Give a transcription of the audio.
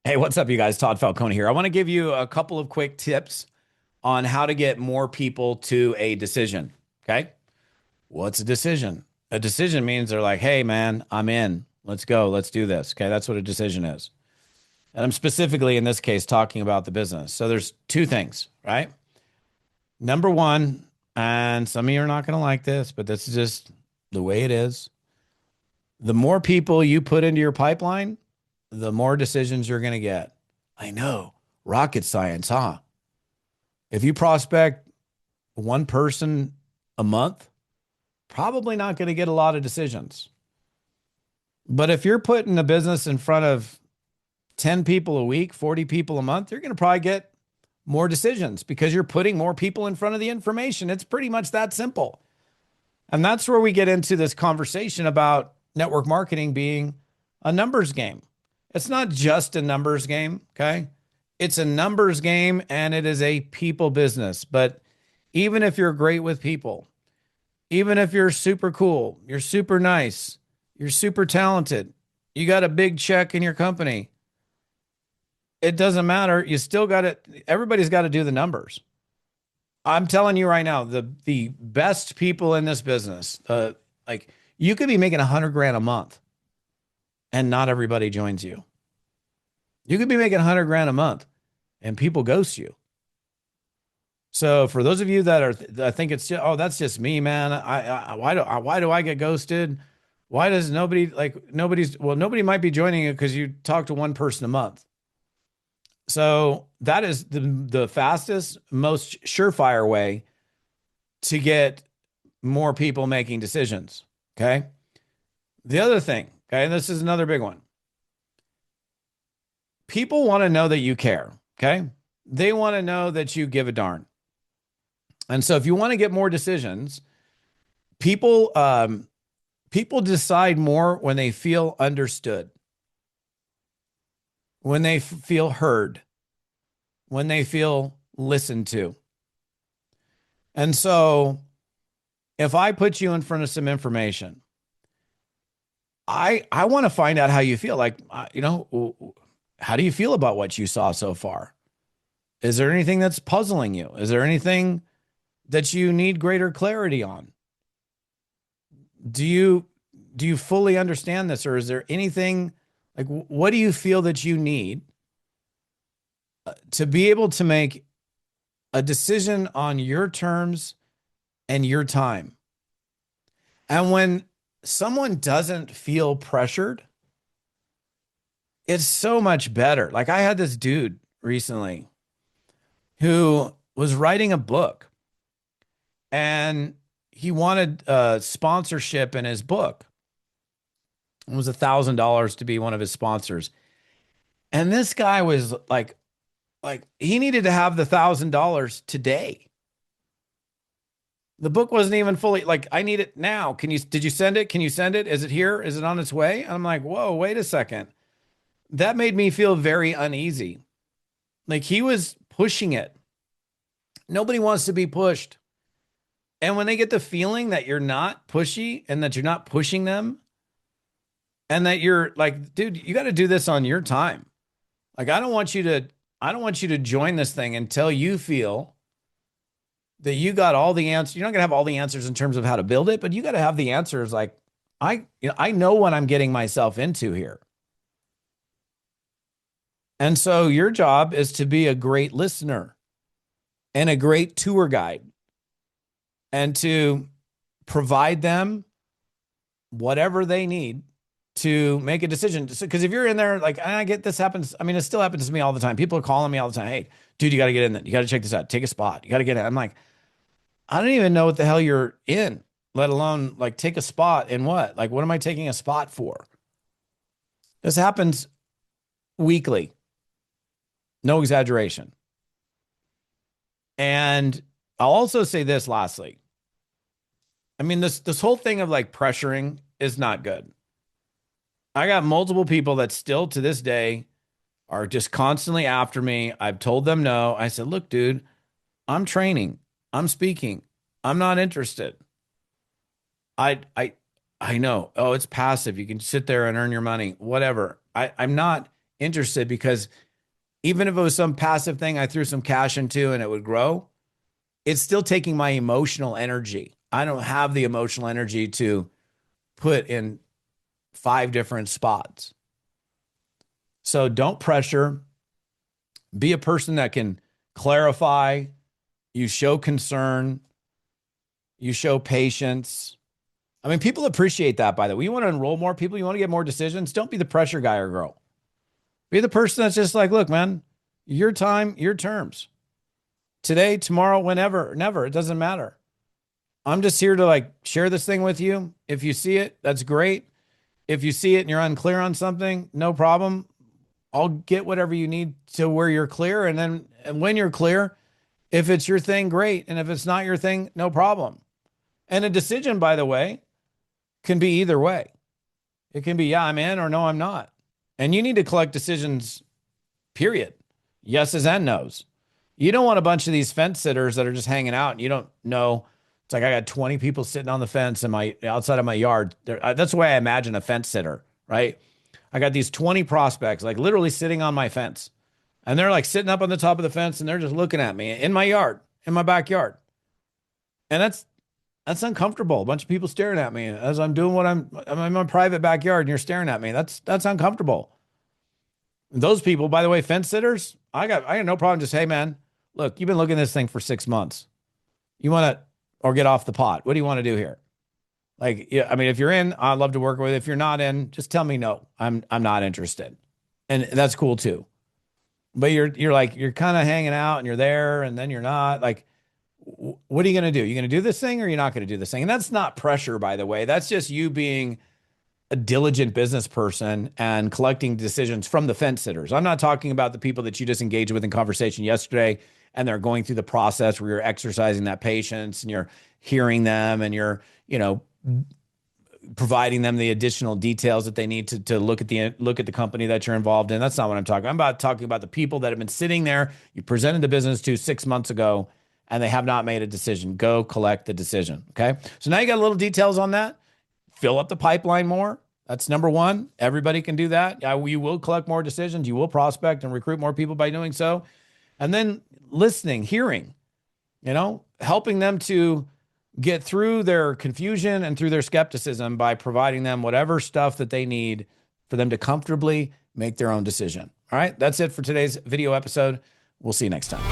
Hey, what's up, you guys? Todd Falcone here. I want to give you a couple of quick tips on how to get more people to a decision. Okay. What's a decision? A decision means they're like, hey, man, I'm in. Let's go. Let's do this. Okay. That's what a decision is. And I'm specifically in this case talking about the business. So there's two things, right? Number one, and some of you are not going to like this, but this is just the way it is. The more people you put into your pipeline, the more decisions you're going to get. I know. Rocket science, huh? If you prospect one person a month, probably not going to get a lot of decisions. But if you're putting a business in front of 10 people a week, 40 people a month, you're going to probably get more decisions because you're putting more people in front of the information. It's pretty much that simple. And that's where we get into this conversation about network marketing being a numbers game. It's not just a numbers game, okay? It's a numbers game and it is a people business. But even if you're great with people, even if you're super cool, you're super nice, you're super talented, you got a big check in your company, it doesn't matter. You still got to, everybody's got to do the numbers. I'm telling you right now, the best people in this business, like you could be making 100 grand a month and not everybody joins you. You could be making 100 grand a month and people ghost you. So for those of you that are, I think it's just, oh, that's just me, man. Why do I get ghosted? Why does nobody nobody might be joining you because you talk to one person a month. So that is the fastest, most surefire way to get more people making decisions. Okay. The other thing, okay, and this is another big one. People want to know that you care. Okay. They want to know that you give a darn. And so if you want to get more decisions, people people decide more when they feel understood, when they feel heard, when they feel listened to. And so if I put you in front of some information, I want to find out how you feel. Like, how do you feel about what you saw so far? Is there anything that's puzzling you? Is there anything that you need greater clarity on? Do you fully understand this, or is there anything like what do you feel that you need to be able to make a decision on your terms and your time? And when someone doesn't feel pressured, it's so much better. Like I had this dude recently who was writing a book and he wanted sponsorship in his book. It was $1,000 to be one of his sponsors. And this guy was like he needed to have the $1,000 today. The book wasn't even fully like, I need it now. Did you send it? Can you send it? Is it here? Is it on its way? And I'm like, whoa, wait a second. That made me feel very uneasy. Like he was pushing it. Nobody wants to be pushed. And when they get the feeling that you're not pushy and that you're not pushing them and that you're like, dude, you got to do this on your time. Like, I don't want you to join this thing until you feel that you got all the answers. You're not going to have all the answers in terms of how to build it, but you got to have the answers. Like I know what I'm getting myself into here. And so your job is to be a great listener and a great tour guide and to provide them whatever they need to make a decision. Because if you're in there, like, I get this happens. I mean, it still happens to me all the time. People are calling me all the time. Hey, dude, you got to get in there. You got to check this out. Take a spot. You got to get in. I'm like, I don't even know what the hell you're in, let alone like take a spot in what? Like, what am I taking a spot for? This happens weekly. No exaggeration. And I'll also say this lastly. I mean, this whole thing of like pressuring is not good. I got multiple people that still to this day are just constantly after me. I've told them no. I said, look, dude, I'm training. I'm speaking. I'm not interested. I I I know. Oh, it's passive. You can sit there and earn your money. Whatever. I'm not interested, because even if it was some passive thing I threw some cash into and it would grow, it's still taking my emotional energy. I don't have the emotional energy to put in 5 different spots. So don't pressure. Be a person that can clarify. You show concern. You show patience. I mean, people appreciate that, by the way. You want to enroll more people, you want to get more decisions. Don't be the pressure guy or girl. Be the person that's just like, look, man, your time, your terms. Today, tomorrow, whenever, never. It doesn't matter. I'm just here to like share this thing with you. If you see it, that's great. If you see it and you're unclear on something, no problem. I'll get whatever you need to where you're clear. And then when you're clear, if it's your thing, great. And if it's not your thing, no problem. And a decision, by the way, can be either way. It can be, yeah, I'm in, or no, I'm not. And you need to collect decisions, period. Yeses and nos. You don't want a bunch of these fence sitters that are just hanging out and you don't know. It's like I got 20 people sitting on the fence in my outside of my yard. That's the way I imagine a fence sitter, right? I got these 20 prospects like literally sitting on my fence. And they're like sitting up on the top of the fence and they're just looking at me in my yard, in my backyard. And that's uncomfortable. A bunch of people staring at me as I'm doing I'm in my private backyard and you're staring at me. That's uncomfortable. And those people, by the way, fence sitters, I got no problem. Just, hey man, look, you've been looking at this thing for 6 months. You want to, or get off the pot. What do you want to do here? Like, yeah, I mean, if you're in, I'd love to work with you. If you're not in, just tell me no. I'm not interested. And that's cool too. But you're kind of hanging out and you're there and then you're not. Like, what are you going to do? You're going to do this thing or you're not going to do this thing? And that's not pressure, by the way. That's just you being a diligent business person and collecting decisions from the fence sitters. I'm not talking about the people that you just engaged with in conversation yesterday and they're going through the process where you're exercising that patience and you're hearing them and you're, providing them the additional details that they need to look at the company that you're involved in. That's not what I'm talking about. I'm talking about the people that have been sitting there, you presented the business to 6 months ago, and they have not made a decision. Go collect the decision, okay? So now you got a little details on that. Fill up the pipeline more. That's number one. Everybody can do that. You will collect more decisions. You will prospect and recruit more people by doing so. And then listening, hearing, helping them to get through their confusion and through their skepticism by providing them whatever stuff that they need for them to comfortably make their own decision. All right, that's it for today's video episode. We'll see you next time.